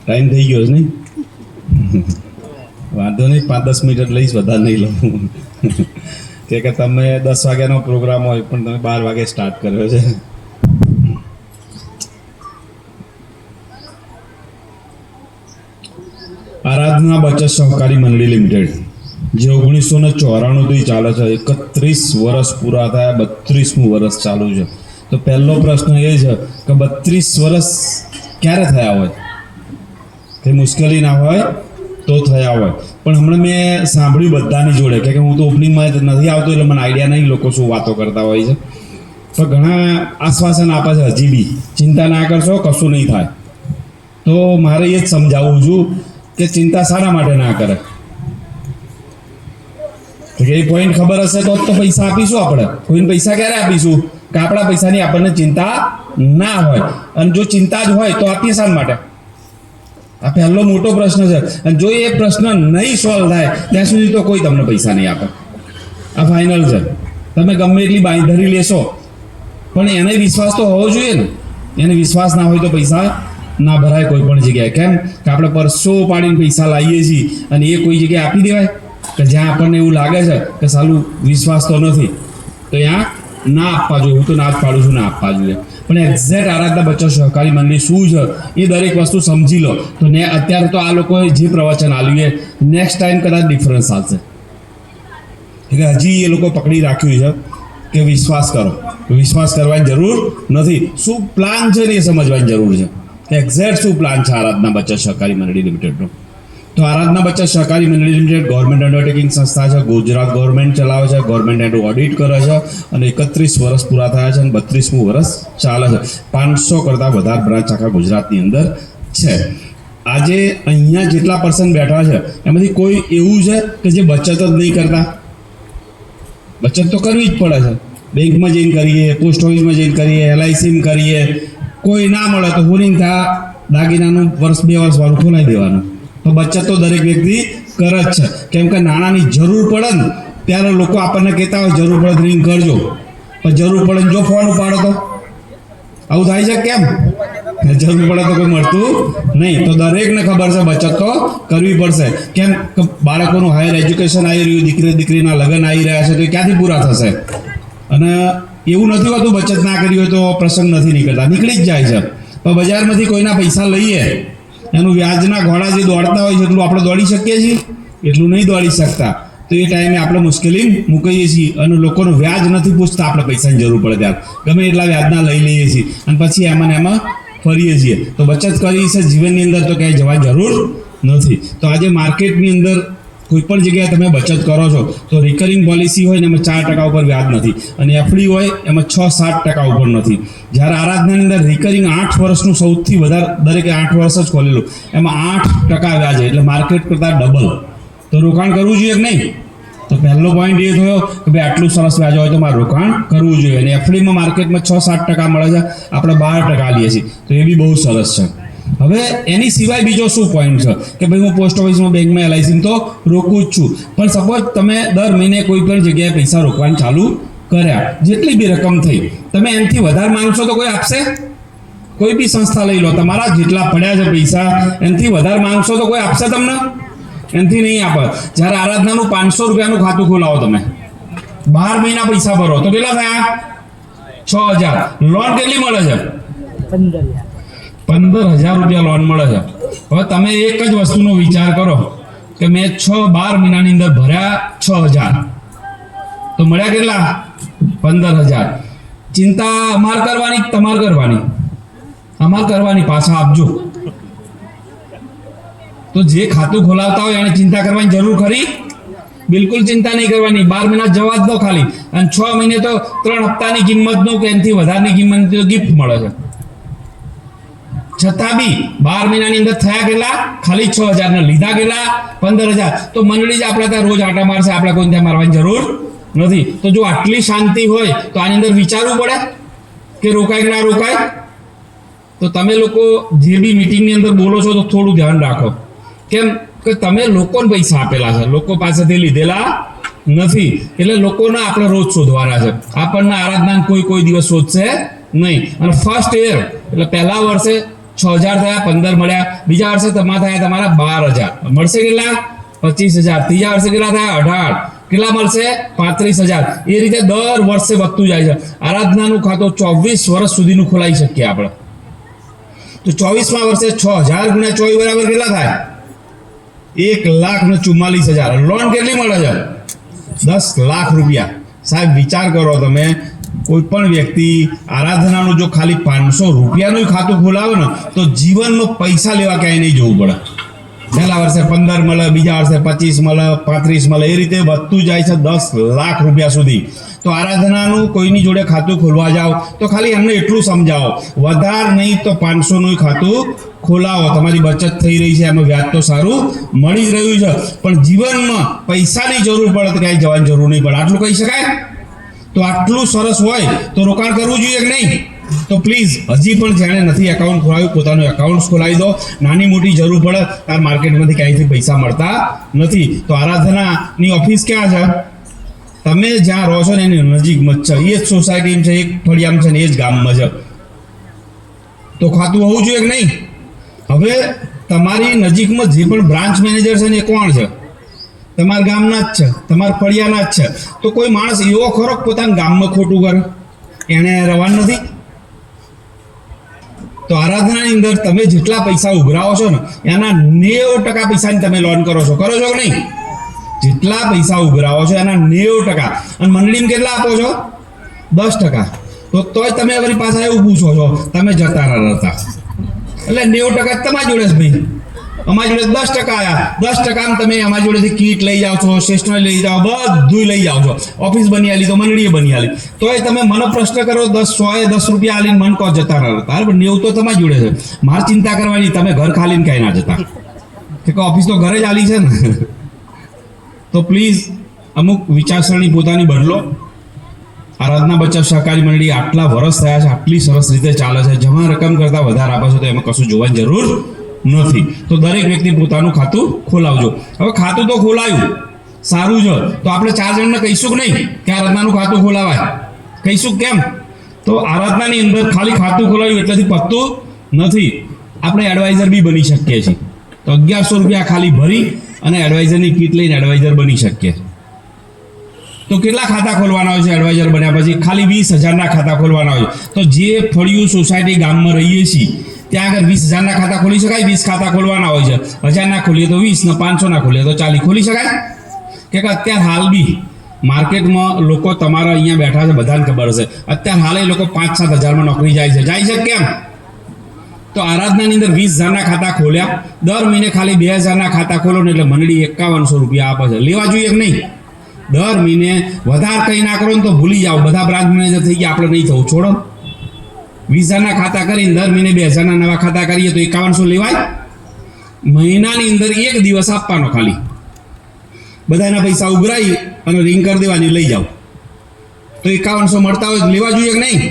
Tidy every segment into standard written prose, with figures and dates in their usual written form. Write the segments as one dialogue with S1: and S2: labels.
S1: Time થઈ ગયો છે નહીં? વાંધો નહીં, 5-10 મિનિટ લઈશ, વધારે નહીં લઉં. કે તમે 10 વાગ્યાનો પ્રોગ્રામ હોય પણ તમે 12 વાગે સ્ટાર્ટ કર્યો છે. આરાધના બચત સહકારી મંડળી લિમિટેડ જે 1994થી ચાલે છે, 31 વર્ષ પૂરા થયા, 32મું વર્ષ ચાલુ છે. તો પહેલો પ્રશ્ન એ છે કે 32 વર્ષ ક્યારે થયા હોય? કંઈ મુશ્કેલી ના હોય તો થયા હોય. પણ હમણાં મેં સાંભળ્યું બધાની જોડે, કે હું તો ઓપનિંગમાં નથી આવતો એટલે મને આઈડિયા નહીં લોકો શું વાતો કરતા હોય છે, પણ ઘણા આશ્વાસન આપે છે હજી બી, ચિંતા ના કરશો, કશું નહીં થાય. તો મારે એ જ સમજાવું છું કે ચિંતા શાના માટે ના કરે. એ પોઈન્ટ ખબર હશે તો પૈસા આપીશું આપણે. કોઈને પૈસા ક્યારે આપીશું કે આપણા પૈસાની આપણને ચિંતા ના હોય, અને જો ચિંતા જ હોય તો આપીએ શા માટે? આ પહેલો મોટો પ્રશ્ન છે. અને જો એ પ્રશ્ન નહીં સોલ્વ થાય ત્યાં સુધી તો કોઈ તમને પૈસા નહીં આપે. આ ફાઇનલ છે. તમે ગમે એટલી બાંયધરી લેશો પણ એને વિશ્વાસ તો હોવો જોઈએ ને. એને વિશ્વાસ ના હોય તો પૈસા ના ભરાય કોઈ પણ જગ્યાએ. કેમ કે આપણે પરસો પાડીને પૈસા લાવીએ છીએ અને એ કોઈ જગ્યાએ આપી દેવાય કે જ્યાં આપણને એવું લાગે છે કે સાલું વિશ્વાસ તો નથી, તો ત્યાં ના આપવા જોઈએ. હું તો ના જ પાડું છું, ના આપવા જોઈએ. પણ એક્ઝેક્ટ આરાધના બચત સહકારી મંડળી શું છે એ દરેક વસ્તુ સમજી લો. તો ને અત્યારે તો આ લોકોએ જે પ્રવચન આપ્યું એ નેક્સ્ટ ટાઈમ કદાચ ડિફરન્સ આવશે. એટલે હજી એ લોકો પકડી રાખ્યું છે કે વિશ્વાસ કરો. વિશ્વાસ કરવાની જરૂર નથી. શું પ્લાન છે ને એ સમજવાની જરૂર છે. એક્ઝેક્ટ શું પ્લાન છે આરાધના બચત સહકારી મંડળી લિમિટેડનો? તો આરાધના બચત સહકારી મંડળી લિમિટેડ ગવર્મેન્ટ અંડરટેકિંગ સંસ્થા છે. ગુજરાત ગવર્મેન્ટ ચલાવે છે, ગવર્મેન્ટ એનું ઓડિટ કરે છે, અને 31 વર્ષ પૂરા થયા છે અને 32મું વર્ષ ચાલે છે. 500 કરતાં વધારે બ્રાન્ચ આખા ગુજરાતની અંદર છે. આજે અહીંયા જેટલા પર્સન બેઠા છે એમાંથી કોઈ એવું છે કે જે બચત જ નહીં કરતા? બચત તો કરવી જ પડે છે. બેંકમાં જઈને કરીએ, પોસ્ટ ઓફિસમાં જઈને કરીએ, LICમાં કરીએ. કોઈ ના મળે તો હોલિંગ થા દાગીનાનું 1-2 વર્ષ વાળું ખોલાવી દેવાનું. તો બચત તો દરેક વ્યક્તિ કરે જ છે. કેમ કે નાણાંની જરૂર પડે ને ત્યારે લોકો આપણને કહેતા હોય જરૂર પડે રિંગ કરજો, પણ જરૂર પડે જો ફોન ઉપાડો તો આવું થાય છે. કેમ? જરૂર પડે તો કોઈ મળતું નહીં. તો દરેકને ખબર છે બચત તો કરવી પડશે. કેમ કે બાળકોનું હાયર એજ્યુકેશન આવી રહ્યું, દીકરીના લગ્ન આવી રહ્યા છે, તો એ ક્યાંથી પૂરા થશે? અને એવું નથી હોતું બચત ના કરી હોય તો પ્રસંગ નથી નીકળતા, નીકળી જ જાય છે. પણ બજારમાંથી કોઈના પૈસા લઈએ, એનું વ્યાજના ઘોડા જે દોડતા હોય છે એટલું આપણે દોડી શકીએ છીએ? એટલું નહીં દોડી શકતા. તો એ ટાઈમે આપણે મુશ્કેલી મૂકીએ છીએ અને લોકોનું વ્યાજ નથી પૂછતા. આપણે પૈસાની જરૂર પડે ત્યારે ગમે એટલા વ્યાજના લઈ લઈએ છીએ અને પછી એમાં ફરીએ છીએ. તો બચત કરી છે જીવનની અંદર તો ક્યાંય જવાની જરૂર નથી. તો આજે માર્કેટની અંદર કોઈ પણ જગ્યાએ તમે બચત કરો છો તો રિકરિંગ પોલિસી હોય ને એમાં 4% ઉપર વ્યાજ નથી, અને FD હોય એમાં 6-7% ઉપર નથી. જ્યારે આરાધનાની અંદર રિકરિંગ 8 વર્ષનું સૌથી વધારે, દરેકે 8 વર્ષ જ ખોલેલું, એમાં 8% વ્યાજ, એટલે માર્કેટ કરતાં ડબલ. તો રોકાણ કરવું જોઈએ કે નહીં? તો પહેલો પોઈન્ટ એ થયો કે ભાઈ આટલું સરસ વ્યાજ હોય તો મારે રોકાણ કરવું જોઈએ. અને FDમાં માર્કેટમાં 6-7% મળે છે, આપણે 12% લઈએ છીએ, તો એ બી બહુ સરસ છે. હવે એની સિવાય બીજો શું પોઈન્ટ છે કે ભાઈ હું પોસ્ટ ઓફિસમાં, બેંકમાં, LICમાં તો રોકું જ છું. પણ સપોઝ તમે દર મહિને કોઈ પણ જગ્યાએ પૈસા રોકવાનું ચાલુ કર્યા, જેટલી બી રકમ થઈ, તમે એનાથી વધારે માંગશો તો કોઈ આપશે? કોઈ બી સંસ્થા લઈ લો, તમારા જેટલા પડ્યા છે પૈસા એનાથી વધારે માંગશો તો કોઈ આપશે તમને? એનાથી નહીં આપે. જ્યારે આરાધનાનું 500 રૂપિયાનું ખાતું ખોલાવો તમે, 12 મહિના પૈસા ભરો તો કેટલા થયા? 6000. લોન કેટલી મળે છે? 15,000 રૂપિયા લોન મળે છે. હવે તમે એક જ વસ્તુનો વિચાર કરો કે મેં 12 મહિનાની અંદર ભર્યા 6000, તો મળ્યા કેટલા? 15,000. ચિંતા અમાર કરવાની, તમાર કરવાની? અમાર કરવાની. પાછા આપજો. તો જે ખાતું ખોલાવતા હોય એને ચિંતા કરવાની જરૂર ખરી? બિલકુલ ચિંતા નહીં કરવાની. 12 મહિના જવા જ દો ખાલી, અને 6 મહિને તો 3 હપ્તાની કિંમતનું કે એનાથી વધારની કિંમતની ગિફ્ટ મળે છે. છતાં બી 12 મહિનાની અંદર થયા કેટલા? ખાલી 6000 ને લીધા કેટલા? 15,000. તો મંડળી જ આપણે ત્યાં રોજ આટા મારશે, આપણે કોઈ ત્યાં મારવાની જરૂર નથી. તો જો આટલી શાંતિ હોય તો આની અંદર વિચારવું પડે કે રોકાય કે ના રોકાય. તો તમે લોકો જે બી મિટિંગની અંદર બોલો છો તો થોડું ધ્યાન રાખો. કેમ કે તમે લોકોને પૈસા આપેલા છે, લોકો પાસેથી લીધેલા નથી. એટલે લોકોને આપણે રોજ શોધવાના છે. આપણને આરાધના કોઈ દિવસ શોધશે નહીં. અને ફર્સ્ટ યર એટલે પહેલા વર્ષે 6,000 થયા, 15 મળ્યા. બીજા વર્ષે થયા તમારા 12,000. મળશે કેટલા? 25,000. ત્રીજા વર્ષે કેટલા થયા? 18. કેટલા મળશે? 35,000. એ રીતે દર વર્ષે વધતું જાય છે. આરાધનાનું ખાતું 24 વર્ષ સુધીનું ખોલાવી શકીએ આપણે. તો 24મા વર્ષે 6,000 ગુણ્યા 24 બરાબર કેટલા થાય? 1,44,000. લોન કેટલી મળે છે? 10 લાખ રૂપિયા. સાહેબ વિચાર કરો તમે, કોઈ પણ વ્યક્તિ આરાધનાનું જો ખાલી 500 રૂપિયાનું ખાતું ખોલાવે ને તો જીવનમાં પૈસા લેવા ક્યાંય નહીં જવું પડે. પહેલા વર્ષે 15 મળે, બીજા વર્ષે 25 મળે, 35 મળે, એ રીતે વધતું જાય છે 10 લાખ રૂપિયા સુધી. તો આરાધનાનું કોઈની જોડે ખાતું ખોલવા જાઓ તો ખાલી એમને એટલું સમજાવો, વધારે નહીં તો 500નું ખાતું ખોલાવો. તમારી બચત થઈ રહી છે, એમાં વ્યાજ તો સારું મળી જ રહ્યું છે, પણ જીવનમાં પૈસાની જરૂર પડે તો ક્યાંય જવાની જરૂર નહીં પડે. આટલું કહી શકાય? તો આટલું સરસ હોય તો રોકાણ કરવું જોઈએ કે નહીં? તો પ્લીઝ હજી પણ જેણે નથી એકાઉન્ટ ખોલાવ્યું પોતાનું એકાઉન્ટ ખોલાવી દો. નાની મોટી જરૂર પડે ત્યારે માર્કેટમાંથી ક્યાંયથી પૈસા મળતા નથી. તો આરાધનાની ઓફિસ ક્યાં છે? તમે જ્યાં રહો છો ને એની નજીકમાં જ છે, એ જ સોસાયટીમાં છે, એક ફળિયામાં છે ને એ જ ગામમાં છે. તો ખાતું હોવું જોઈએ કે નહીં? હવે તમારી નજીકમાં જે પણ બ્રાન્ચ મેનેજર છે ને એ કોણ છે? તમારા ગામના જ છે, તમારા ફળિયાના જ છે. તો કોઈ માણસ એવો ખરો પોતાના ગામમાં ખોટું કરે? એને રવાન નથી. તો આરાધનાની અંદર તમે જેટલા પૈસા ઉઘરાવો છો ને એના 90% પૈસાની તમે લોન કરો છો કે નહીં? જેટલા પૈસા ઉઘરાવો છો એના 90%. અને મંડળીમાં કેટલા આપો છો? 10%. તો તોય તમે અમારી પાસે એવું પૂછો છો, તમે જતા રહેતા. એટલે 90% તમારી જોડે જ ભાઈ, અમારી જોડે 10% આવ્યા. 10%માં તમે અમારી જોડેથી કીટ લઈ જાઓ છો, સ્ટેશનરી લઈ જાઓ, બધું લઈ જાઓ છો. ઓફિસ બની આલી તો મંડળીએ બની આલી, તોય તમે મને પ્રશ્ન કરો 10 રૂપિયા આલીને મન કહો જતા રહેતા. બરાબર, 90 તો તમારી જોડે છે. મારે ચિંતા કરવાની, તમે ઘર ખાલીને ક્યાંય ના જતા, કે ઓફિસ તો ઘરે જ આલી છે ને. તો પ્લીઝ અમુક વિચારસરણી પોતાની બદલો. આરાધના બચત સહકારી મંડળી આટલા વર્ષ થયા છે, આટલી સરસ રીતે ચાલે છે, જમા રકમ કરતાં વધારે આપે છે, તો એમાં કશું જોવાની જરૂર નથી. તો દરેક વ્યક્તિ પોતાનું ખાતું ખોલાવજો. હવે ખાતું તો ખોલાયું, સારું છે, તો આપણે 4 જણને કહીશું કે નહીં કે આરાધનાનું ખાતું ખોલાવાય? કહીશું કેમ? તો આરાધનાની અંદર ખાલી ખાતું ખોલાવ્યું એટલેથી પતતું નથી. આપણે એડવાઇઝર બી બની શકીએ છીએ. તો 1100 રૂપિયા ખાલી ભરી અને એડવાઇઝરની કીટ લઈને એડવાઇઝર બની શકીએ. તો કેટલા ખાતા ખોલવાના હોય છે એડવાઇઝર બન્યા પછી? ખાલી 20,000ના ખાતા ખોલવાના હોય. તો જે ફળિયું સોસાયટી ગામમાં રહીએ છીએ ત્યાં આગળ 20,000ના ખાતા ખોલી શકાય? 20 ખાતા ખોલવાના હોય છે. 1000ના ખોલીએ તો 20 ને 500ના ખોલીએ તો 40 ખોલી શકાય? કે અત્યારે હાલ બી માર્કેટમાં લોકો તમારા અહીંયા બેઠા છે, બધાને ખબર હશે, અત્યારે હાલ એ લોકો 5-7 હજારમાં નોકરી જાય છે કેમ? તો આરાધનાની અંદર 20,000ના ખાતા ખોલ્યા, દર મહિને ખાલી 2,000ના ખાતા ખોલો ને એટલે મંડળી 5100 રૂપિયા આપે છે. લેવા જોઈએ કે નહીં? દર મહિને વધારે કંઈ ના કરો ને તો ભૂલી જાઓ, બધા બ્રાન્ચ મેનેજર થઈ ગયા, આપણે નહીં થવું, છોડો. 20,000ના ખાતા કરીને દર મહિને 2,000ના નવા ખાતા કરીએ તો 5100 લેવાય? મહિનાની અંદર 1 દિવસ આપવાનો ખાલી, બધાના પૈસા ઉઘરાઈ અને રિંગ કરી દેવાની, લઈ જાઓ. તો 5100 મળતા હોય લેવા જોઈએ કે નહીં?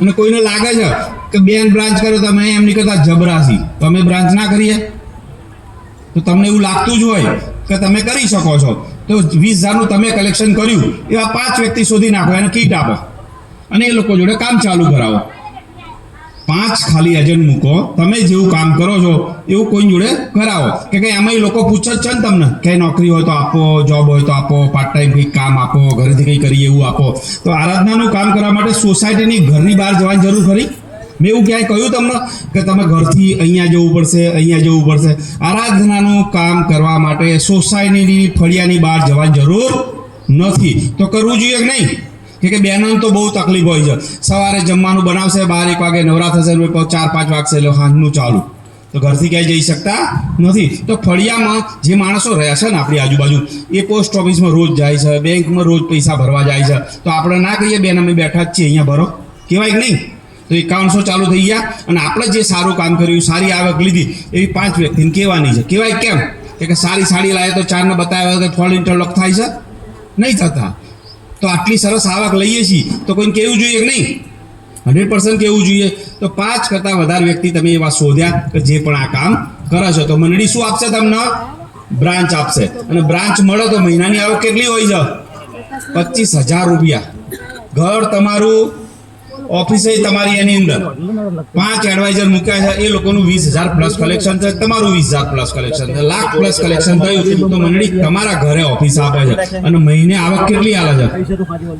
S1: અને કોઈને લાગે છે કે બેન બ્રાન્ચ કરો તમે એમની કરતા જબરાસી, તમે બ્રાન્ચ ના કરીએ? તો તમને એવું લાગતું જ હોય કે તમે કરી શકો છો, તો 20,000નું તમે કલેક્શન કર્યું, એવા 5 વ્યક્તિ શોધી નાખો, એને કીટ આપો અને એ લોકો જોડે કામ ચાલુ કરાવો. 5 ખાલી એજન્ટ મૂકો, તમે જેવું કામ કરો છો એવું કોઈ જોડે કરાવો. કે કંઈ આમાં લોકો પૂછે જ છે ને તમને કે નોકરી હોય તો આપો, જોબ હોય તો આપો, પાર્ટ ટાઈમ કંઈક કામ આપો, ઘરેથી કંઈ કરીએ એવું આપો. તો આરાધનાનું કામ કરવા માટે સોસાયટીની ઘરની બહાર જવાની જરૂર ખરી? મેં એવું ક્યાંય કહ્યું તમને કે તમે ઘરથી અહીંયા જવું પડશે, અહીંયા જવું પડશે? આરાધનાનું કામ કરવા માટે સોસાયટીની ફળિયાની બહાર જવાની જરૂર નથી. તો કરવું જોઈએ કે નહીં? કે બહેનોને તો બહુ તકલીફ હોય છે, સવારે જમવાનું બનાવશે, 12-1 વાગે નવરા થશે, 4-5 વાગશે એટલે સાંજનું ચાલુ, તો ઘરથી ક્યાંય જઈ શકતા નથી. તો ફળિયામાં જે માણસો રહે છે ને આપણી આજુબાજુ, એ પોસ્ટ ઓફિસમાં રોજ જાય છે, બેંકમાં રોજ પૈસા ભરવા જાય છે, તો આપણે ના કહીએ બેન અમે બેઠા જ છીએ અહીંયા ભરો? કહેવાય કે નહીં? તો 5100 ચાલુ થઈ ગયા અને આપણે જે સારું કામ કર્યું, સારી આવક લીધી, એવી 5 વ્યક્તિને કહેવાની છે. કહેવાય કેમ? કે સારી સાડી લાવે તો 4ને બતાવ્યા કે ફોલ ઇન્ટરલોક થાય છે? નહીં થતા. તો આટલી સરસ આવક લઈએ છીએ તો કોઈને કહેવું જોઈએ કે નહીં? 100% કહેવું જોઈએ. તો 5 કરતાં વધારે વ્યક્તિ તમે એવા શોધ્યા કે જે પણ આ કામ કરે છે, તો મંડળી શું આપશે તમને? બ્રાન્ચ આપશે. અને બ્રાન્ચ મળે તો મહિનાની આવક કેટલી હોય છે? 25,000 રૂપિયા. ઘર તમારું ઓફિસે તમારી એની અંદર 5 એડવાઇઝર મૂક્યા છે, એ લોકોનું 20,000 પ્લસ કલેક્શન છે, તમારું 20,000 પ્લસ કલેક્શન છે, લાખ પ્લસ કલેક્શન થયું તો મંડળી તમારા ઘરે ઓફિસ આપે છે અને મહિને આવક કેટલી આવે છે?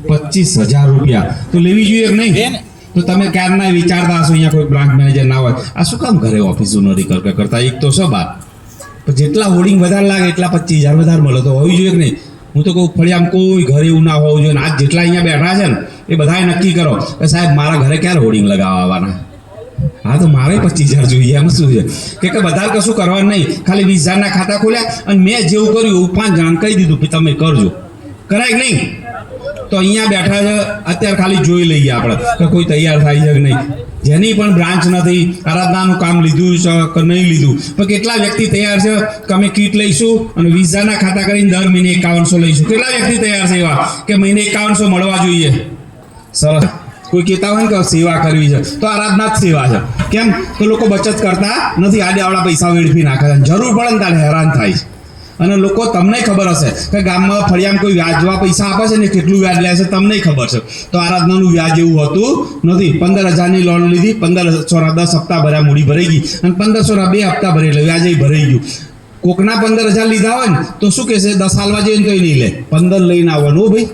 S1: 25,000 રૂપિયા. તો લેવી જોઈએ કે નહીં? તો તમે ક્યારના વિચારતા હશો અહીંયા કોઈ બ્રાન્ચ મેનેજર ના હોય, આ શું કામ ઘરે ઓફિસો નથી કરતા? એક તો છે બાર, પણ જેટલા હોર્ડિંગ વધારે લાગે એટલા 25,000 વધારે મળે તો હોવી જોઈએ કે નહીં? હું તો કહું ફળિયામાં કોઈ ઘરે એવું ના હોવું જોઈએ. આજ જેટલા અહીંયા બેઠા છે ને એ બધાએ નક્કી કરો કે સાહેબ મારા ઘરે ક્યારે હોર્ડિંગ લગાવવા આવવાના? હા તો મારે 25,000 જોઈએ. એમ શું છે કે બધા કશું કરવાનું નહીં, ખાલી 20,000 ખાતા ખોલ્યા અને મેં જેવું કર્યું એવું 5 જણ કહી દીધું કે તમે કરજો. કરાય કે નહીં? તો અહીંયા બેઠા છે અત્યારે ખાલી જોઈ લઈએ આપણે કે કોઈ તૈયાર થાય છે કે નહીં. જેની પણ બ્રાન્ચ નથી, આરાધનાનું કામ લીધું છે કે નહીં લીધું, પણ કેટલા વ્યક્તિ તૈયાર છે કે અમે કીટ લઈશું અને 20,000 ખાતા કરીને દર મહિને 5100 લઈશું? કેટલા વ્યક્તિ તૈયાર છે એવા કે મહિને 5100 મળવા જોઈએ? સરસ. કોઈ કહેતા હોય ને કે સેવા કરવી છે તો આરાધના જ સેવા છે. કેમ? તો લોકો બચત કરતા નથી, આડે આવડા પૈસા વેડફી નાખે છે, જરૂર પડે ને ત્યારે હેરાન થાય છે. અને લોકો તમને ખબર હશે કે ગામમાં ફળિયામાં કોઈ વ્યાજવા પૈસા આપે છે ને કેટલું વ્યાજ લે છે તમને ખબર છે. તો આરાધનાનું વ્યાજ એવું હોતું નથી. 15,000ની લોન લીધી, 1500 10 હપ્તા ભર્યા, મૂડી ભરાઈ ગઈ, અને 1500 2 હપ્તા ભરી એટલે વ્યાજ ભરાઈ ગયું. કોકના 15,000 લીધા હોય ને તો શું કહેશે? 10 હાલવા જઈએ ને તો નહીં લે, 15 લઈને આવવાનું હો ભાઈ.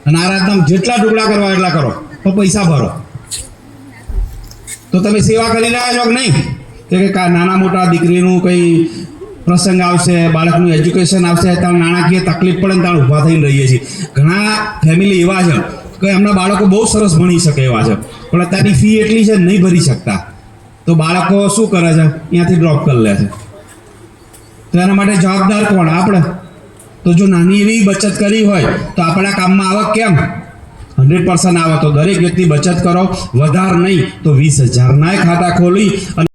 S1: અને આરાધના જેટલા ટુકડા કરવા એટલા કરો પણ પૈસા ભરો. તો તમે સેવા કરી રહ્યા છો કે નહીં? કે નાના મોટા દીકરીનું કંઈ પ્રસંગ આવશે, બાળકનું એજ્યુકેશન આવશે, ત્યાં નાણાકીય તકલીફ પડે ને ત્યાં ઊભા થઈને રહીએ છીએ. ઘણા ફેમિલી એવા છે કે એમના બાળકો બહુ સરસ ભણી શકે એવા છે, પણ અત્યારની ફી એટલી છે નહીં ભરી શકતા, તો બાળકો શું કરે છે? અહીંયાથી ડ્રોપ કરી લે છે. તો એના માટે જવાબદાર કોણ? આપણે. તો જો નાની એવી બચત કરી હોય તો આપણા કામમાં આવક કેમ 100% આવે. તો દરેક વ્યક્તિ બચત કરો, વધારે નહીં તો 20,000ના ખાતા ખોલી અને